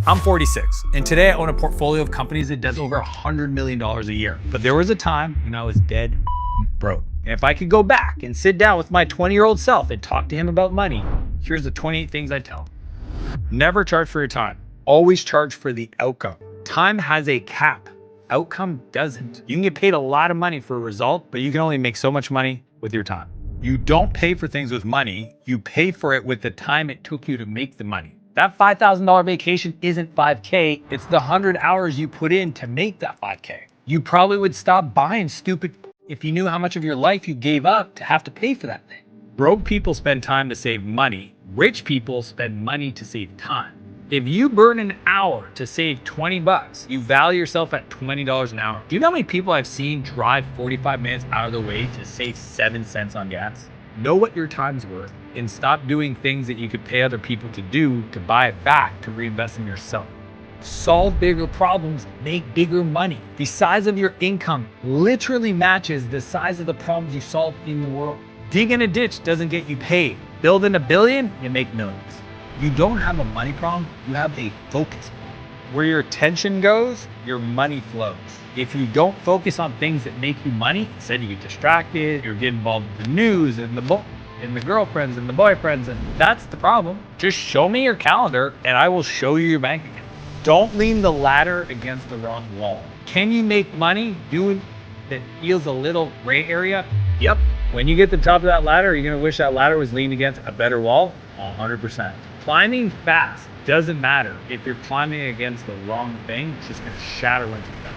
I'm 46, and today I own a portfolio of companies that does over $100 million a year. But there was a time when I was dead broke. And if I could go back and sit down with my 20-year-old self and talk to him about money, here's the 28 things I'd tell him. Never charge for your time. Always charge for the outcome. Time has a cap. Outcome doesn't. You can get paid a lot of money for a result, but you can only make so much money with your time. You don't pay for things with money. You pay for it with the time it took you to make the money. That $5,000 vacation isn't 5K. It's the 100 hours you put in to make that 5K. You probably would stop buying stupid if you knew how much of your life you gave up to have to pay for that thing. Broke people spend time to save money. Rich people spend money to save time. If you burn an hour to save 20 bucks, you value yourself at $20 an hour. Do you know how many people I've seen drive 45 minutes out of the way to save 7 cents on gas? Know what your time's worth and stop doing things that you could pay other people to do to buy it back to reinvest in yourself. Solve bigger problems, make bigger money. The size of your income literally matches the size of the problems you solve in the world. Digging a ditch doesn't get you paid. Building $1 billion, you make millions. You don't have a money problem, you have a focus problem. Where your attention goes, your money flows. If you don't focus on things that make you money, instead you get distracted, you're getting involved in the news and the book and the girlfriends and the boyfriends, and that's the problem. Just show me your calendar and I will show you your bank account. Don't lean the ladder against the wrong wall. Can you make money doing that feels a little gray area? Yep. When you get to the top of that ladder, you're gonna wish that ladder was leaned against a better wall? 100%. Climbing fast doesn't matter if you're climbing against the wrong thing. It's just gonna shatter once you're done.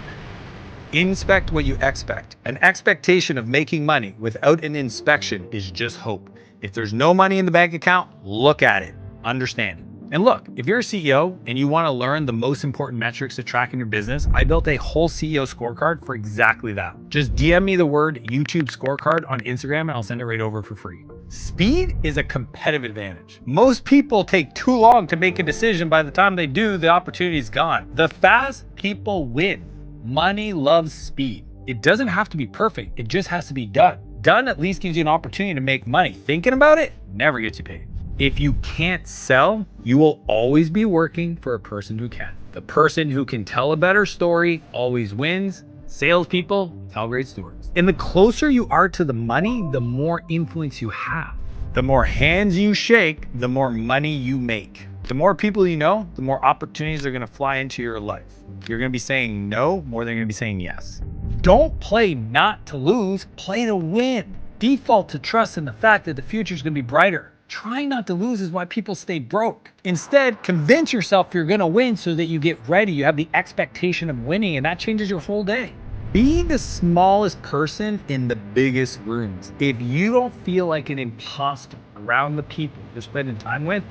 Inspect what you expect. An expectation of making money without an inspection is just hope. If there's no money in the bank account, look at it, understand it. And look, if you're a CEO and you want to learn the most important metrics to track in your business, I built a whole CEO scorecard for exactly that. Just DM me the word YouTube scorecard on Instagram and I'll send it right over for free. Speed is a competitive advantage. Most people take too long to make a decision. By the time they do, the opportunity's gone. The fast people win. Money loves speed. It doesn't have to be perfect. It just has to be done. Done at least gives you an opportunity to make money. Thinking about it never gets you paid. If you can't sell, you will always be working for a person who can. The person who can tell a better story always wins. Salespeople tell great stories. And the closer you are to the money, the more influence you have. The more hands you shake, the more money you make. The more people you know, the more opportunities are gonna fly into your life. You're gonna be saying no more than you're gonna be saying yes. Don't play not to lose, play to win. Default to trust in the fact that the future is gonna be brighter. Trying not to lose is why people stay broke. Instead, convince yourself you're gonna win so that you get ready. You have the expectation of winning and that changes your whole day. Be the smallest person in the biggest rooms. If you don't feel like an imposter around the people you're spending time with,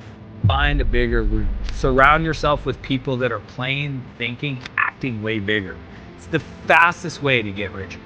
find a bigger room. Surround yourself with people that are playing, thinking, acting way bigger. It's the fastest way to get rich.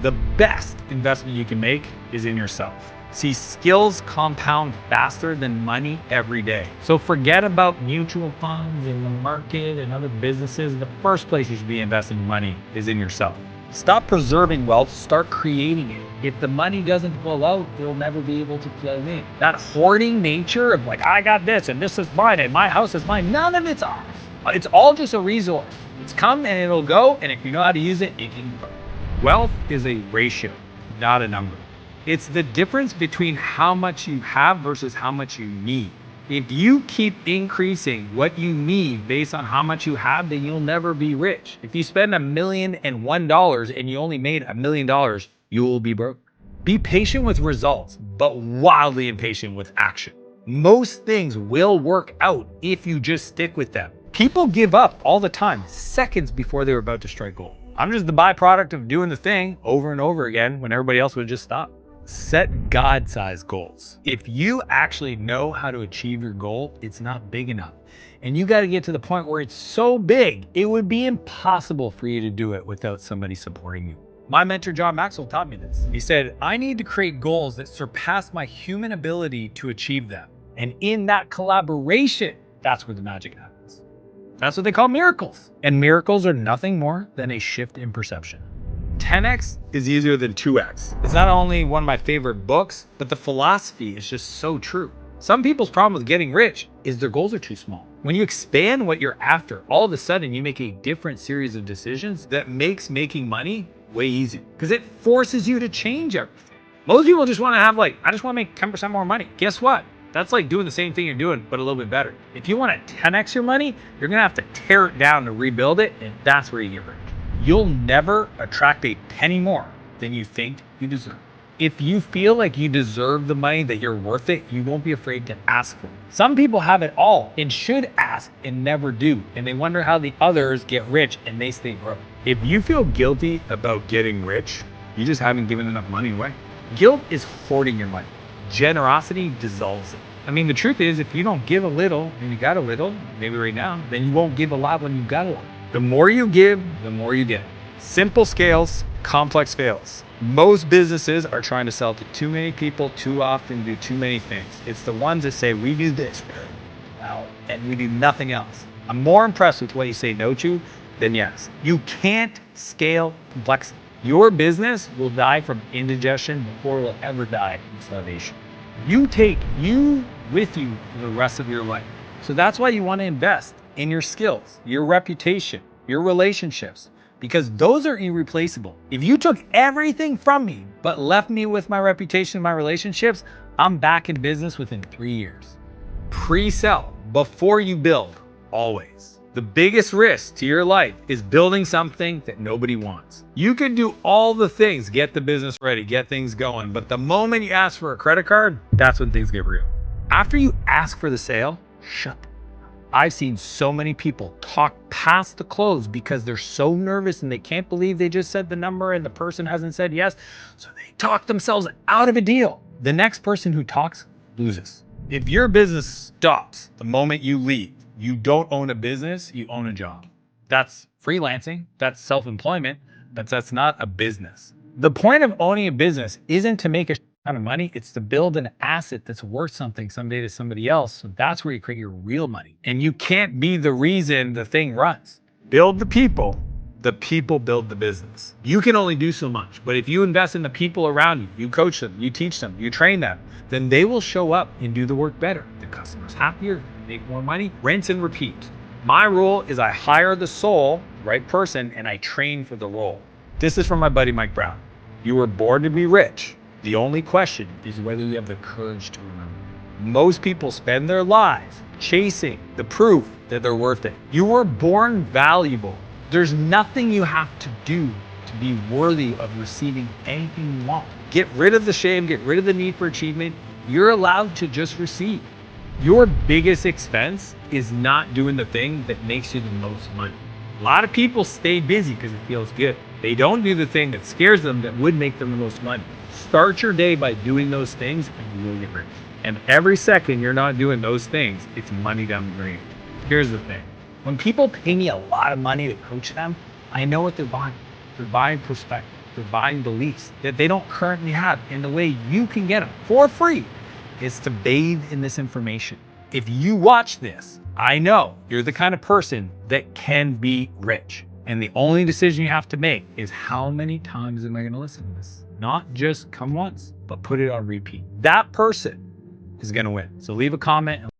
The best investment you can make is in yourself. See, skills compound faster than money every day. So forget about mutual funds and the market and other businesses. The first place you should be investing money is in yourself. Stop preserving wealth, start creating it. If the money doesn't flow out, you'll never be able to flow in. That hoarding nature of like, I got this and this is mine and my house is mine, none of it's ours. It's all just a resource. It's come and it'll go, and if you know how to use it, it can grow. Wealth is a ratio, not a number. It's the difference between how much you have versus how much you need. If you keep increasing what you need based on how much you have, then you'll never be rich. If you spend $1,000,001 and you only made $1 million, you will be broke. Be patient with results, but wildly impatient with action. Most things will work out if you just stick with them. People give up all the time, seconds before they're about to strike gold. I'm just the byproduct of doing the thing over and over again when everybody else would just stop. Set God-sized goals. If you actually know how to achieve your goal, it's not big enough. And you got to get to the point where it's so big, it would be impossible for you to do it without somebody supporting you. My mentor, John Maxwell, taught me this. He said, I need to create goals that surpass my human ability to achieve them. And in that collaboration, that's where the magic happens. That's what they call miracles. And miracles are nothing more than a shift in perception. 10x is easier than 2x. It's not only one of my favorite books, but the philosophy is just so true. Some people's problem with getting rich is their goals are too small. When you expand what you're after, all of a sudden you make a different series of decisions that makes making money way easier because it forces you to change everything. Most people just want to have I just want to make 10% more money. Guess what? That's like doing the same thing you're doing, but a little bit better. If you want to 10x your money, you're going to have to tear it down to rebuild it. And that's where you get rich. You'll never attract a penny more than you think you deserve. If you feel like you deserve the money, that you're worth it, you won't be afraid to ask for it. Some people have it all and should ask and never do. And they wonder how the others get rich and they stay broke. If you feel guilty about getting rich, you just haven't given enough money away. Guilt is hoarding your money. Generosity dissolves it. I mean, the truth is, if you don't give a little and you got a little, maybe right now, then you won't give a lot when you got a lot. The more you give, the more you get. Simple scales, complex fails. Most businesses are trying to sell to too many people too often, do too many things. It's the ones that say, we do this, and we do nothing else. I'm more impressed with what you say no to than yes. You can't scale complexity. Your business will die from indigestion before it will ever die from starvation. You take you with you for the rest of your life. So that's why you want to invest in your skills, your reputation, your relationships, because those are irreplaceable. If you took everything from me, but left me with my reputation and my relationships, I'm back in business within 3 years. Pre-sell before you build, always. The biggest risk to your life is building something that nobody wants. You can do all the things, get the business ready, get things going, but the moment you ask for a credit card, that's when things get real. After you ask for the sale, shut up. I've seen so many people talk past the close because they're so nervous and they can't believe they just said the number and the person hasn't said yes. So they talk themselves out of a deal. The next person who talks loses. If your business stops the moment you leave, you don't own a business, you own a job. That's freelancing, that's self-employment, but that's not a business. The point of owning a business isn't to make a ton of money, it's to build an asset that's worth something someday to somebody else. So that's where you create your real money. And you can't be the reason the thing runs. Build the people build the business. You can only do so much, but if you invest in the people around you, you coach them, you teach them, you train them, then they will show up and do the work better. The customer's happier, make more money, rinse and repeat. My rule is I hire the soul, right person, and I train for the role. This is from my buddy, Mike Brown. You were born to be rich. The only question is whether you have the courage to remember. Most people spend their lives chasing the proof that they're worth it. You were born valuable. There's nothing you have to do to be worthy of receiving anything you want. Get rid of the shame, get rid of the need for achievement. You're allowed to just receive. Your biggest expense is not doing the thing that makes you the most money. A lot of people stay busy because it feels good. They don't do the thing that scares them that would make them the most money. Start your day by doing those things and you will get rich. And every second you're not doing those things, it's money down the drain. Here's the thing. When people pay me a lot of money to coach them, I know what they're buying. They're buying perspective. They're buying beliefs that they don't currently have. And the way you can get them for free is to bathe in this information. If you watch this, I know you're the kind of person that can be rich. And the only decision you have to make is how many times am I going to listen to this? Not just come once, but put it on repeat. That person is going to win. So leave a comment.